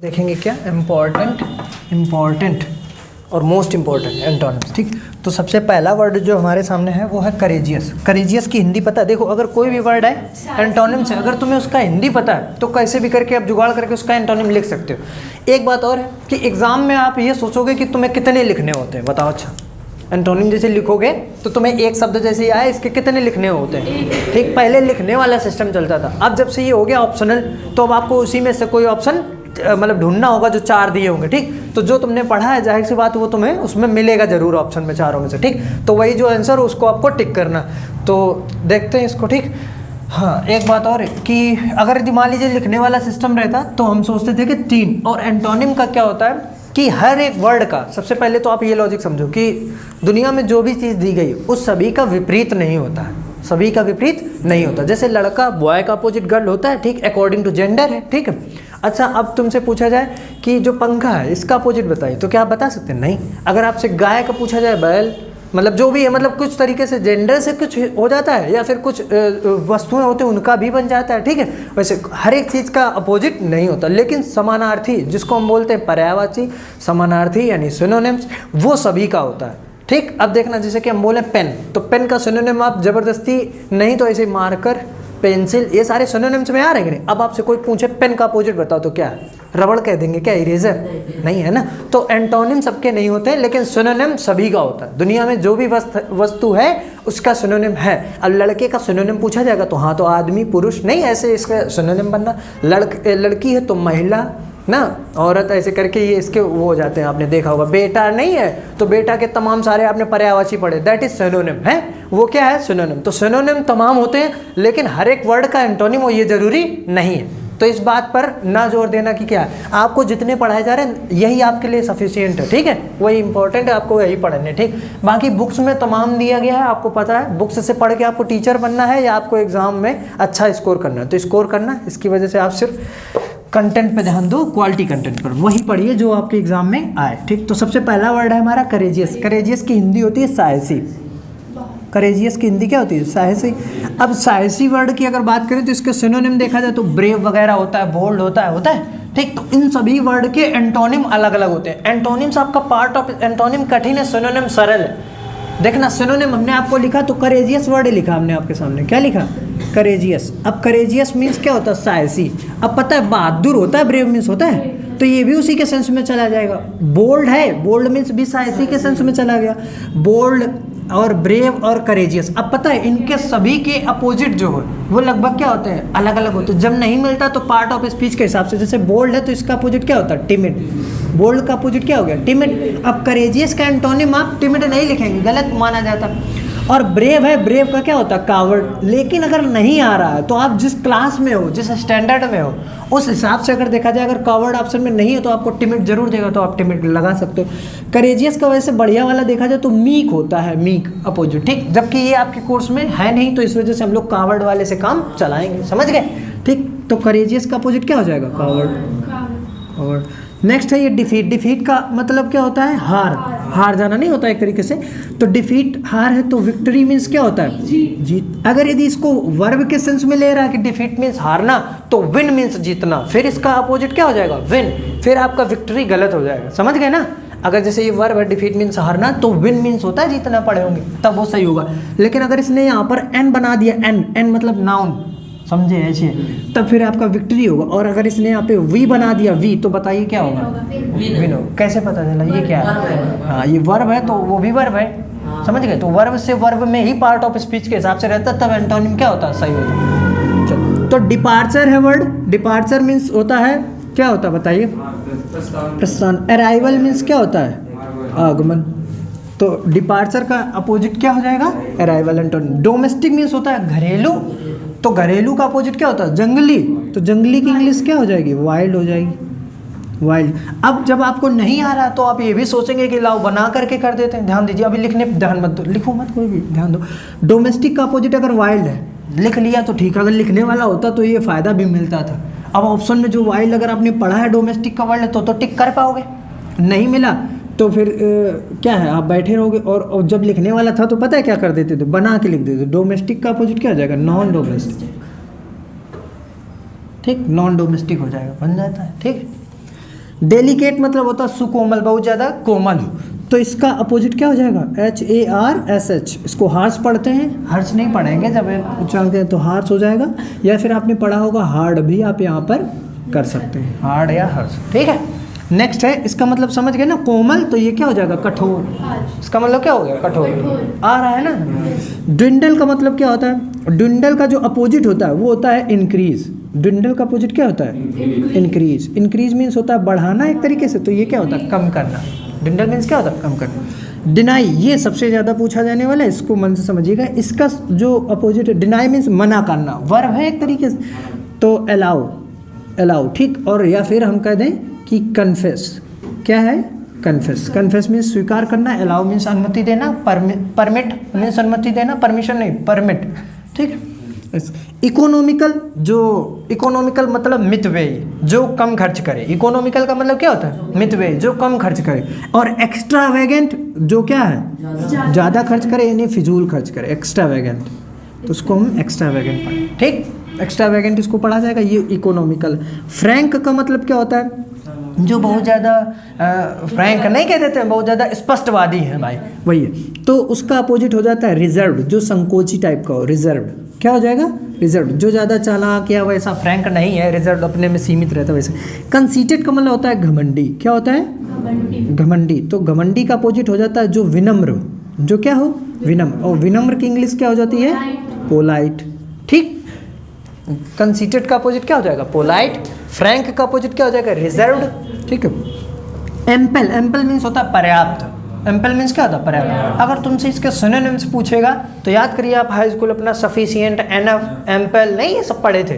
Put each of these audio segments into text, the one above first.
देखेंगे क्या इम्पॉर्टेंट और मोस्ट इम्पॉर्टेंट एंटोनिम्स। ठीक, तो सबसे पहला वर्ड जो हमारे सामने है वो है करेजियस। करेजियस की हिंदी पता है? देखो, अगर कोई भी वर्ड है एंटोनिम्स है, अगर तुम्हें उसका हिंदी पता है तो कैसे भी करके आप जुगाड़ करके उसका एंटोनिम लिख सकते हो। एक बात और है कि एग्जाम में आप ये सोचोगे कि तुम्हें कितने लिखने होते हैं, बताओ। अच्छा, एंटोनिम जैसे लिखोगे तो तुम्हें एक शब्द जैसे ही आए इसके कितने लिखने होते हैं। ठीक, पहले लिखने वाला सिस्टम चलता था, अब जब से ये हो गया ऑप्शनल तो अब आपको उसी में से कोई ऑप्शन मतलब ढूंढना होगा जो 4 दिए होंगे। ठीक, तो जो तुमने पढ़ा है जाहिर सी बात वो तुम्हें उसमें मिलेगा जरूर ऑप्शन में, चारों में से। ठीक, तो वही जो आंसर उसको आपको टिक करना। तो देखते हैं इसको। ठीक, हाँ, एक बात और कि अगर मान लीजिए लिखने वाला सिस्टम रहता तो हम सोचते थे कि 3, और एंटोनिम का क्या होता है कि हर एक वर्ड का, सबसे पहले तो आप ये लॉजिक समझो कि दुनिया में जो भी चीज़ दी गई उस सभी का विपरीत नहीं होता है, सभी का विपरीत नहीं होता। जैसे लड़का बॉय का अपोजिट गर्ल होता है, ठीक, अकॉर्डिंग टू जेंडर है। ठीक है, अच्छा, अब तुमसे पूछा जाए कि जो पंखा है इसका अपोजिट बताइए, तो क्या आप बता सकते हैं? नहीं। अगर आपसे गाय का पूछा जाए, बैल, मतलब जो भी है, मतलब कुछ तरीके से जेंडर से कुछ हो जाता है या फिर कुछ वस्तुएं होते हैं उनका भी बन जाता है। ठीक है, वैसे हर एक चीज़ का अपोजिट नहीं होता, लेकिन समानार्थी जिसको हम बोलते हैं पर्यायवाची, समानार्थी यानी सिनोनिम्स, वो सभी का होता है। ठीक, अब देखना, जैसे कि हम बोले पेन, तो पेन का सिनोनिम आप जबरदस्ती नहीं तो ऐसे मार्कर, पेंसिल, ये सारे सिनोनिम्स में आ रहे हैं। अब आपसे कोई पूछे पेन का अपोजिट बताओ तो क्या है? रबड़ कह देंगे क्या? इरेजर? नहीं है ना। तो एंटोनिम सबके नहीं होते हैं, लेकिन सिनोनिम सभी का होता है। दुनिया में जो भी वस्तु है उसका सिनोनिम है। अब लड़के का सिनोनिम पूछा जाएगा तो हाँ, तो आदमी, पुरुष नहीं, ऐसे इसका सिनोनिम बनना। लड़की है तो महिला ना, औरत, ऐसे करके ये इसके वो हो जाते हैं। आपने देखा होगा, बेटा नहीं है तो बेटा के तमाम सारे आपने पर्यायवाची पढ़े, दैट इज सिनोनिम है। वो क्या है? सिनोनिम। तो सिनोनिम तमाम होते हैं, लेकिन हर एक वर्ड का एंटोनिम हो ये जरूरी नहीं है। तो इस बात पर ना जोर देना कि क्या है, आपको जितने पढ़ाए जा रहे हैं यही आपके लिए सफिशिएंट है। ठीक है, वही इंपॉर्टेंट है, आपको यही पढ़ने। ठीक, बाकी बुक्स में तमाम दिया गया है, आपको पता है बुक्स से पढ़ के आपको टीचर बनना है या आपको एग्जाम में अच्छा स्कोर करना है। तो स्कोर करना, इसकी वजह से आप सिर्फ कंटेंट पे ध्यान दो, क्वालिटी कंटेंट पर, वही पढ़िए जो आपके एग्जाम में आए। ठीक, तो सबसे पहला वर्ड है हमारा करेजियस। करेजियस की हिंदी होती है साहसी। करेजियस की हिंदी क्या होती है? साहसी। अब साहसी वर्ड की अगर बात करें तो इसके सिनोनिम देखा जाए तो ब्रेव वगैरह होता है, बोल्ड होता है। ठीक, तो इन सभी वर्ड के एंटोनिम अलग अलग होते हैं। एंटोनिम्स आपका पार्ट ऑफ एंटोनिम कठिन है, सिनोनिम सरल है। देखना, सिनोनिम हमने आपको लिखा तो करेजियस वर्ड लिखा हमने आपके सामने, क्या लिखा? करेजियस। अब करेजियस मीन्स क्या होता है? साहसी। अब पता है बहादुर होता है, ब्रेव मीन्स होता है, तो ये भी उसी के सेंस में चला जाएगा। बोल्ड है, बोल्ड मीन्स भी साहसी के सेंस में चला गया। बोल्ड और ब्रेव और करेजियस, अब पता है इनके सभी के अपोजिट जो है वो लगभग क्या होते हैं? अलग अलग होते हैं। जब नहीं मिलता तो पार्ट ऑफ स्पीच के हिसाब से, जैसे बोल्ड है तो इसका अपोजिट क्या होता है? टिमिड। बोल्ड का अपोजिट क्या हो गया? टिमिड। अब करेजियस का एंटोनिम आप टिमिड नहीं लिखेंगे, गलत माना जाता। और ब्रेव है, ब्रेव का क्या होता है? कावर्ड। लेकिन अगर नहीं आ रहा है तो आप जिस क्लास में हो, जिस स्टैंडर्ड में हो, उस हिसाब से अगर देखा जाए, अगर कावर्ड ऑप्शन में नहीं है तो आपको टिमिड जरूर देगा, तो आप टिमिड लगा सकते हो। करेजियस का वैसे बढ़िया वाला देखा जाए तो मीक होता है, मीक अपोजिट। ठीक, जबकि ये आपके कोर्स में है नहीं, तो इस वजह से हम लोग कावर्ड वाले से काम चलाएंगे, समझ गए? ठीक, तो करेजियस का अपोजिट क्या हो जाएगा? कावर्ड। नेक्स्ट है ये डिफीट। डिफीट का मतलब क्या होता है? हार जाना नहीं होता एक तरीके से। तो डिफीट हार है, तो विक्ट्री मीन्स क्या होता है? जीत। अगर यदि इसको वर्ब के सेंस में ले रहा है कि डिफीट मीन्स हारना, तो विन मीन्स जीतना, फिर इसका अपोजिट क्या हो जाएगा? विन। फिर आपका विक्ट्री गलत हो जाएगा, समझ गए ना? अगर जैसे ये वर्ब है डिफीट मीन्स हारना, तो विन मीन्स होता है जीतना पड़े होंगे, तब वो सही होगा। लेकिन अगर इसने यहाँ पर एन बना दिया, एन मतलब नाउन, समझे ऐसे, तब फिर आपका विक्ट्री होगा। और अगर इसने यहाँ पे वी बना दिया, वी, तो बताइए क्या होगा? विन होगा। कैसे पता चला? ये क्या है? हाँ, ये वर्ब है तो वो भी वर्ब है, समझ गए? तो वर्ब से वर्ब में ही पार्ट ऑफ स्पीच के हिसाब से रहता है, तब एंटोनिम क्या होता है? सही होता है। चलो, तो डिपार्चर है वर्ड। डिपार्चर मीन्स होता है, क्या होता है बताइए? प्रस्थान। अराइवल मीन्स क्या होता है? आगमन। तो डिपार्चर का अपोजिट क्या हो जाएगा? Arrival antonym. डोमेस्टिक मीन्स होता है घरेलू, तो घरेलू का अपोजिट क्या होता है? जंगली। तो जंगली की इंग्लिश क्या हो जाएगी? वाइल्ड हो जाएगी, वाइल्ड। अब जब आपको नहीं आ रहा तो आप ये भी सोचेंगे कि लाओ बना करके कर देते हैं। ध्यान दीजिए, अभी लिखने ध्यान मत दो, लिखो मत कोई भी, ध्यान दो। डोमेस्टिक का अपोजिट अगर वाइल्ड है, लिख लिया तो ठीक है, अगर लिखने वाला होता तो ये फ़ायदा भी मिलता था। अब ऑप्शन में जो वाइल्ड अगर आपने पढ़ा है डोमेस्टिक का वर्ड तो टिक कर पाओगे, नहीं मिला तो फिर क्या है, आप बैठे रहोगे। और जब लिखने वाला था तो पता है क्या कर देते थे? बना के लिख देते। डोमेस्टिक का अपोजिट क्या हो जाएगा? Non domestic. ठीक, नॉन डोमेस्टिक हो जाएगा, बन जाता है। ठीक, डेलिकेट मतलब होता है सुकोमल, बहुत ज़्यादा कोमल हो। तो इसका अपोजिट क्या हो जाएगा? HARSH। इसको हार्श पढ़ते हैं, हर्ष नहीं पढ़ेंगे, जब उच्चारण हैं तो हार्श हो जाएगा। या फिर आपने पढ़ा होगा हार्ड, भी आप यहाँ पर कर सकते हैं, हार्ड या हर्ष, ठीक है। नेक्स्ट है, इसका मतलब समझ गए ना, कोमल, तो ये क्या हो जाएगा? कठोर। इसका मतलब क्या हो गया? कठोर। आ रहा है ना। ड्विंडल का मतलब क्या होता है? ड्विंडल का जो अपोजिट होता है वो होता है इंक्रीज। ड्विंडल का अपोजिट क्या होता है? इंक्रीज। इंक्रीज मीन्स होता है बढ़ाना एक तरीके से, तो ये क्या होता है? कम करना। ड्विंडल मीन्स क्या होता है? कम करना। डिनाई, ये सबसे ज़्यादा पूछा जाने वाला है, इसको मन से समझिएगा। इसका जो अपोजिट है, डिनाई मीन्स मना करना, वर्ब है एक तरीके से, तो अलाउ, अलाउ, ठीक। और या फिर हम कह दें कि कन्फेस। क्या है? कन्फेस। कन्फेस मीन्स स्वीकार करना, अलाउ मीन्स अनुमति देना, परमिट मीन्स अनुमति देना, परमिशन नहीं, परमिट, ठीक। इकोनॉमिकल, जो इकोनॉमिकल मतलब मितव्ययी, जो कम खर्च करे। इकोनॉमिकल का मतलब क्या होता है? मितव्ययी, जो कम खर्च करे। और एक्स्ट्रावेगेंट, जो क्या है? ज़्यादा खर्च करे, यानी फिजूल खर्च करे, एक्स्ट्रावेगेंट, तो उसको हम एक्स्ट्रावेगेंट पढ़ें, ठीक। एक्स्ट्रावेगेंट इसको पढ़ा जाएगा, ये इकोनॉमिकल। फ्रैंक का मतलब क्या होता है? जो बहुत ज़्यादा फ्रैंक नहीं कह देते हैं, बहुत ज़्यादा स्पष्टवादी है भाई, वही है। तो उसका अपोजिट हो जाता है रिजर्व, जो संकोची टाइप का हो, रिजर्व। क्या हो जाएगा? रिजर्व। जो ज़्यादा चालाक या वैसा फ्रैंक नहीं है, रिजर्व अपने में सीमित रहता है वैसे। कंसीटेड का मतलब होता है घमंडी। क्या होता है? घमंडी। तो घमंडी का अपोजिट हो जाता है जो विनम्र हो, जो क्या हो? विनम्र। और विनम्र की इंग्लिश क्या हो जाती है? पोलाइट, ठीक। कंसीटेड का अपोजिट क्या हो जाएगा? पोलाइट। फ्रैंक का अपोजिट क्या हो जाएगा? रिजर्व्ड, ठीक है। एम्पल, एम्पल मीन्स होता है पर्याप्त। एम्पल मीन्स क्या होता है? पर्याप्त। अगर तुमसे इसके सिनोनिम्स पूछेगा तो याद करिए, आप हाई स्कूल अपना सफिशिएंट, एनफ, एम्पल, नहीं ये सब पढ़े थे,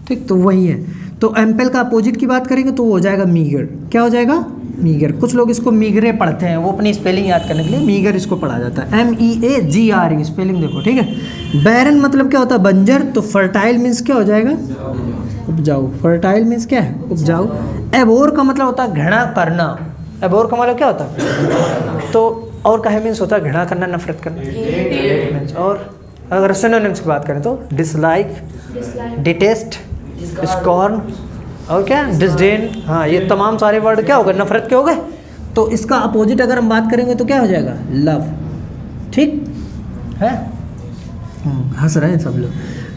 ठीक। तो वही है। तो एम्पल का अपोजिट की बात करेंगे तो वो हो जाएगा मीगर। क्या हो जाएगा? मीगर। कुछ लोग इसको मीगरे पढ़ते हैं, वो अपनी स्पेलिंग याद करने के लिए मीगर इसको पढ़ा जाता है, MEAGRE, स्पेलिंग देखो, ठीक है। बैरन मतलब क्या होता है? बंजर। तो फर्टाइल मीन्स क्या हो जाएगा? उपजाऊ। फर्टाइल मीन्स क्या है? उपजाऊ। एबोर का मतलब होता है घृणा करना। एबोर का मतलब क्या होता है? तो और कहे मीन्स होता है घृणा करना, नफरत करना। और अगर सिनोनिम्स की बात करें तो डिसलाइक, डिटेस्ट, स्कॉर्न, और क्या? डिसडेन। हाँ, ये तमाम सारे वर्ड क्या हो गए? नफरत के हो गए। तो इसका अपोजिट अगर हम बात करेंगे तो क्या हो जाएगा? लव, ठीक है। हंस रहे हैं सब लोग,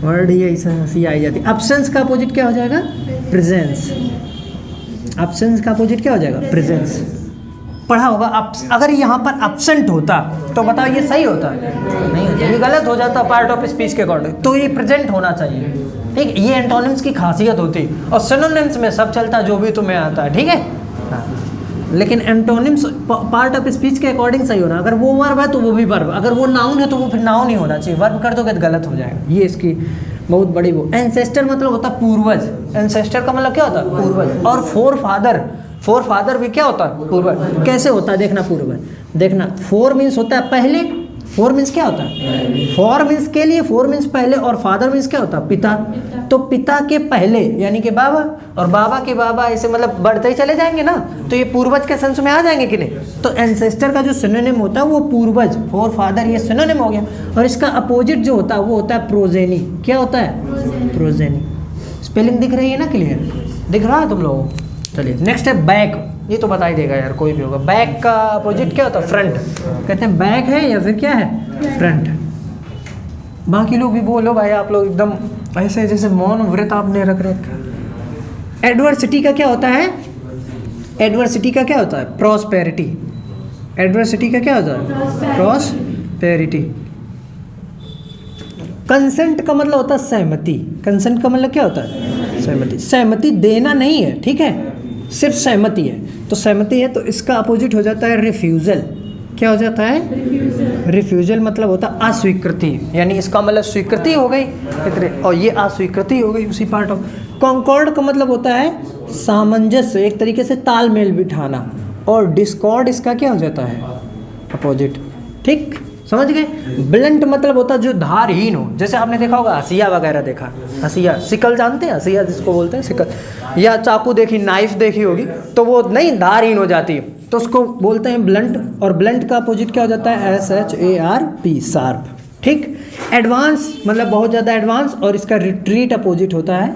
वर्ड ही ऐसा हंसी आई जाती है। अब्सेंस का अपोजिट क्या हो जाएगा? प्रेजेंस। अब्सेंस का अपोजिट क्या हो जाएगा? प्रेजेंस। पढ़ा होगा। अगर यहाँ पर अब्सेंट होता तो बताओ ये सही होता? नहीं होता, ये गलत हो जाता पार्ट ऑफ स्पीच के अकॉर्डिंग। तो ये प्रेजेंट होना चाहिए, ठीक। ये एंटोनिम्स की खासियत होती, और सिनोनिम्स में सब चलता जो भी तुम्हें आता है, ठीक है। हाँ, लेकिन एंटोनिम्स पार्ट ऑफ स्पीच के अकॉर्डिंग सही होना। अगर वो वर्ब है तो वो भी वर्ब, अगर वो नाउन है तो वो फिर नाउन ही होना चाहिए। वर्ब कर दोगे तो गलत हो जाएगा। ये इसकी बहुत बड़ी वो। एंसेस्टर मतलब होता है पूर्वज। एंसेस्टर का मतलब क्या होता है? पूर्वज। और फोर फादर, फोर फादर भी क्या होता है? पूर्वज। कैसे होता है देखना? पूर्वज देखना। फोर मीन्स होता है पहले। फोर मीन्स क्या होता है? फोर मीन्स के लिए, फोर मीन्स पहले, और फादर मीन्स क्या होता है? पिता। तो पिता के पहले यानी कि बाबा, और बाबा के बाबा, ऐसे मतलब बढ़ते ही चले जाएंगे ना, तो ये पूर्वज के सेंस में आ जाएंगे कि नहीं? तो एंसेस्टर का जो सिनोनिम होता है वो पूर्वज, फोर फादर, ये सिनोनिम हो गया। और इसका अपोजिट जो होता है वो होता है प्रोजेनी। क्या होता है? प्रोजेनी। स्पेलिंग दिख रही है ना? क्लियर दिख रहा है तुम लोगों को? चलिए नेक्स्ट है बैक। ये तो बता ही देगा यार, कोई भी होगा। बैक का अपोजिट क्या होता है? फ्रंट। कहते हैं बैक है या फिर क्या है? फ्रंट। बाकी लोग भी बोलो भाई, आप लोग एकदम ऐसे जैसे मौन व्रत आपने रख रखा। एडवर्सिटी का क्या होता है? एडवर्सिटी का क्या होता है? प्रॉस्पेरिटी। एडवर्सिटी का क्या होता है? प्रॉस्पेरिटी। कंसेंट का मतलब होता है सहमति। कंसेंट का मतलब क्या होता है? सहमति। सहमति देना नहीं है, ठीक है, सिर्फ सहमति है। तो सहमति है तो इसका अपोजिट हो जाता है रिफ्यूजल। क्या हो जाता है? रिफ्यूजल मतलब होता है अस्वीकृति, यानी इसका मतलब स्वीकृति हो गई और ये अस्वीकृति हो गई उसी पार्ट ऑफ। कॉन्कॉर्ड का मतलब होता है सामंजस्य, एक तरीके से तालमेल बिठाना। और डिस्कॉर्ड इसका क्या हो जाता है? अपोजिट, ठीक, समझ गए। ब्लंट मतलब होता है जो धारहीन हो, जैसे आपने देखा होगा हसिया वगैरह देखा, हसिया, सिकल जानते हैं? हसिया जिसको बोलते हैं सिकल, या चाकू देखी, नाइफ देखी होगी, तो वो नहीं धारहीन हो जाती है, तो उसको बोलते हैं ब्लंट। और ब्लंट का अपोजिट क्या हो जाता है? SHARP, शार्प, ठीक। एडवांस मतलब बहुत ज़्यादा एडवांस, और इसका रिट्रीट अपोजिट होता है।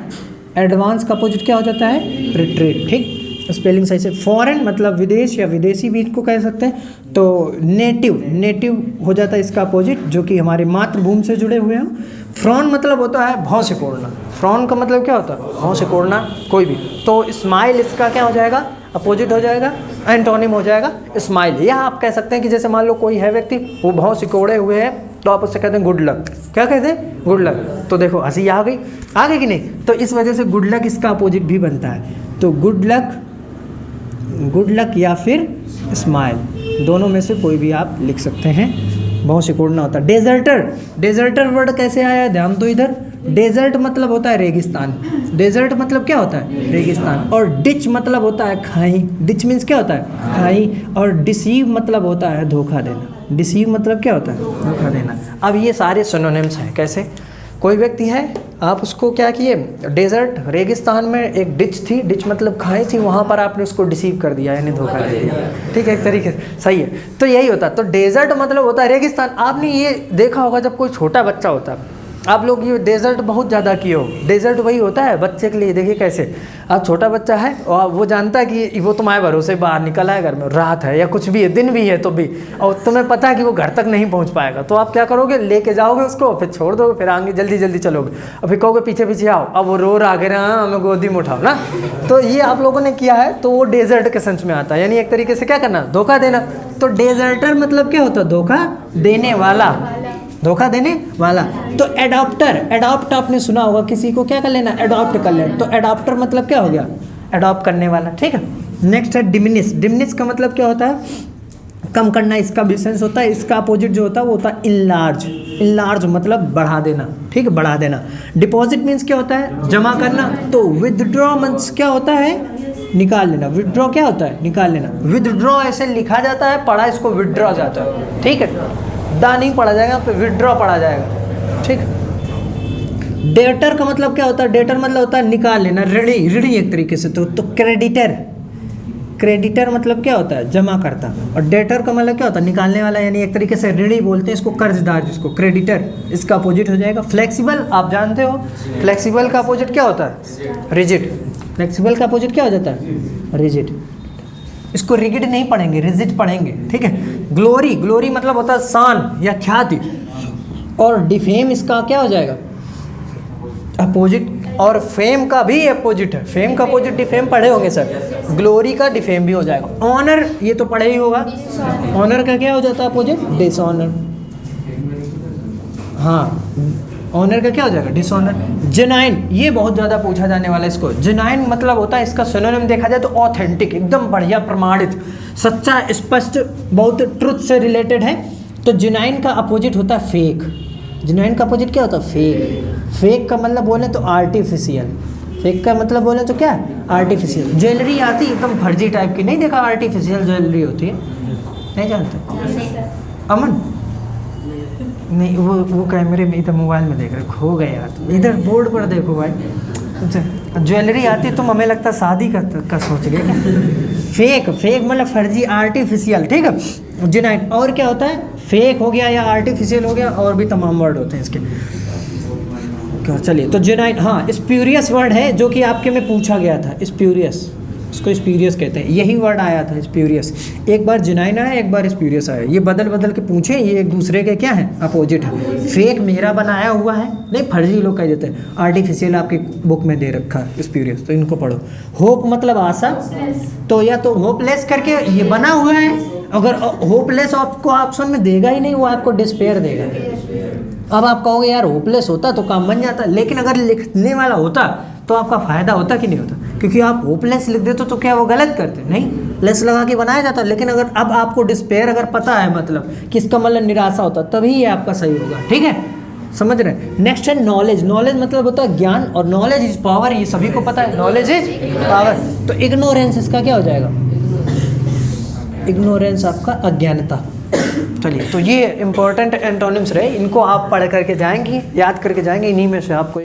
एडवांस का अपोजिट क्या हो जाता है? रिट्रीट, ठीक। स्पेलिंग सही से। फॉरेन मतलब विदेश या विदेशी भी इसको कह सकते हैं। तो नेटिव, नेटिव हो जाता है इसका अपोजिट, जो कि हमारी मातृभूमि से जुड़े हुए हैं। फ्रॉन मतलब होता है भौं सिकोड़ना। फ्रॉन का मतलब क्या होता है? भौं सिकोड़ना कोई भी। तो स्माइल इसका क्या हो जाएगा? अपोजिट हो जाएगा, एंटोनिम हो जाएगा स्माइल। या आप कह सकते हैं कि जैसे मान लो कोई है व्यक्ति, वो भौं सिकोड़े हुए है, तो आप उससे कहते हैं गुड लक। क्या कहते हैं? Good luck. तो देखो हंसी आ गई कि नहीं? तो इस वजह से गुड लक इसका अपोजिट भी बनता है। तो गुड लक या फिर स्माइल, दोनों में से कोई भी आप लिख सकते हैं। बहुत सिकोड़ना होता है। डेजर्टर वर्ड कैसे आया? ध्यान दो इधर। डेजर्ट मतलब होता है रेगिस्तान। डेजर्ट मतलब क्या होता है? रेगिस्तान। और डिच मतलब होता है खाई। डिच मीन्स क्या होता है? खाई। और डिसीव मतलब होता है धोखा देना। डिसीव मतलब क्या होता है? धोखा देना। अब ये सारे सिनोनिम्स हैं। कैसे? कोई व्यक्ति है, आप उसको क्या किए? डेजर्ट, रेगिस्तान में एक डिच थी, डिच मतलब खाई थी, वहाँ पर आपने उसको डिसीव कर दिया, यानी धोखा दे दिया। ठीक है, एक तरीके से सही है। तो यही होता है। तो डेजर्ट मतलब होता है रेगिस्तान। आपने ये देखा होगा जब कोई छोटा बच्चा होता है, आप लोग ये डेजर्ट बहुत ज़्यादा किए हो। डेजर्ट वही होता है बच्चे के लिए। देखिए कैसे, आप छोटा बच्चा है और वो जानता है कि वो तुम्हारे भरोसे बाहर निकल आए, घर में रात है या कुछ भी है, दिन भी है तो भी, और तुम्हें पता है कि वो घर तक नहीं पहुंच पाएगा, तो आप क्या करोगे? लेके जाओगे उसको, फिर छोड़ दोगे, फिर आगे जल्दी जल्दी चलोगे, और फिर कहोगे पीछे पीछे आओ। अब वो रो रहा है, हाँ हमें गोदी में उठाओ ना। तो ये आप लोगों ने किया है, तो वो डेजर्ट के सेंस में आता है, यानी एक तरीके से क्या करना? धोखा देना। तो डेजर्टर मतलब क्या होता है? धोखा देने वाला। धोखा देने वाला। तो एडॉप्टर, एडॉप्ट आपने सुना होगा, किसी को क्या कर लेना? एडॉप्ट कर लेना। तो एडॉप्टर मतलब क्या हो गया? एडॉप्ट करने वाला। ठीक है। नेक्स्ट है डिमिनिश। डिमिनिश का मतलब क्या होता है? कम करना, इसका भी सेंस होता है। इसका अपोजिट जो होता है वो होता है इनलार्ज। इनलार्ज मतलब बढ़ा देना। ठीक है, बढ़ा देना। डिपॉजिट मीन्स क्या होता है? जमा करना। तो विदड्रॉ मीन्स क्या होता है? निकाल लेना। विदड्रॉ क्या होता है? निकाल लेना। विदड्रॉ ऐसे लिखा जाता है, पढ़ा इसको विदड्रॉ जाता है। ठीक है, दा नहीं पढ़ा जाएगा, पे विदड्रॉ पढ़ा जाएगा। ठीक। डेटर का मतलब क्या होता है? डेटर मतलब होता है निकाल लेना, ऋणी। ऋणी एक तरीके से। तो क्रेडिटर, क्रेडिटर मतलब क्या होता है? जमा करता। और डेटर का मतलब क्या होता है? निकालने वाला, यानी एक तरीके से ऋणी बोलते हैं इसको, कर्जदार जिसको। क्रेडिटर इसका अपोजिट हो जाएगा फ्लेक्सिबल। आप जानते हो फ्लेक्सिबल का अपोजिट क्या होता है? रिजिड। फ्लेक्सिबल का अपोजिट क्या हो जाता है? रिजिड। इसको रिगिड नहीं पढ़ेंगे, रिजिड पढ़ेंगे। ठीक है। ग्लोरी, ग्लोरी मतलब होता है शान या ख्याति। और डिफेम इसका क्या हो जाएगा? अपोजिट। और फेम का भी अपोजिट है। फेम का अपोजिट डिफेम पढ़े होंगे सर। ग्लोरी का डिफेम भी हो जाएगा। ऑनर ये तो पढ़े ही होगा। ऑनर का क्या हो जाता है अपोजिट? डिसऑनर। हाँ, ऑनर का क्या हो जाएगा? डिसऑनर। जेन्युइन, ये बहुत ज़्यादा पूछा जाने वाला है इसको। जेन्युइन मतलब होता है, इसका सिनोनिम देखा जाए तो ऑथेंटिक, एकदम बढ़िया, प्रमाणित, सच्चा, स्पष्ट, बहुत ट्रुथ से रिलेटेड है। तो जेन्युइन का अपोजिट होता है फेक। जेन्युइन का अपोजिट क्या होता है? फेक। फेक का मतलब बोले तो आर्टिफिशियल। फेक का मतलब बोले तो क्या? आर्टिफिशियल। ज्वेलरी आती है एकदम फर्जी टाइप की, नहीं देखा? आर्टिफिशियल ज्वेलरी होती है, नहीं जानते? अमन नहीं, वो कैमरे में, इधर मोबाइल में देख रहे, खो गए यार। इधर बोर्ड पर देखो भाई। ज्वेलरी आती है, तुम हमें लगता है शादी का सोच गए क्या? फेक, फेक मतलब फर्जी, आर्टिफिशियल। ठीक है। जेन्युइन और क्या होता है? फेक हो गया या आर्टिफिशियल हो गया, और भी तमाम वर्ड होते हैं इसके। चलिए, तो जेन्युइन, हाँ स्प्यूरियस वर्ड है जो कि आपके में पूछा गया था। स्प्यूरियस, इसको स्प्यूरियस कहते हैं। यही वर्ड आया था स्प्यूरियस। एक बार जेन्युइन आया, एक बार स्प्यूरियस आया। ये बदल बदल के पूछे, ये एक दूसरे के क्या है? अपोजिट है। फेक मेरा बनाया हुआ है, नहीं फर्जी लोग कह देते हैं। आर्टिफिशियल आपकी बुक में दे रखा है स्प्यूरियस, तो इनको पढ़ो। होप मतलब आशा। तो या तो होपलेस करके ये बना हुआ है, अगर होपलेस आपको ऑप्शन में देगा ही नहीं, वो आपको डिस्पेयर देगा। अब आप कहोगे यार होपलेस होता तो काम बन जाता, लेकिन अगर लिखने वाला होता तो आपका फ़ायदा होता कि नहीं होता? क्योंकि आप होपलेस लिख देते तो क्या वो गलत करते? नहीं, लेस लगा के बनाया जाता। लेकिन अगर अब आपको डिस्पेयर अगर पता है, मतलब कि इसका मतलब निराशा होता, तभी ये आपका सही होगा। ठीक है, समझ रहे हैं? नेक्स्ट है नॉलेज। नॉलेज मतलब होता है ज्ञान, और नॉलेज इज पावर, ये सभी को पता है। Knowledge is power. तो इग्नोरेंस इसका क्या हो जाएगा? इग्नोरेंस आपका अज्ञानता। चलिए, तो ये इंपॉर्टेंट एंटोनिम्स रहे, इनको आप पढ़ करके जाएंगे, याद करके जाएंगे। इन्हीं में से आपको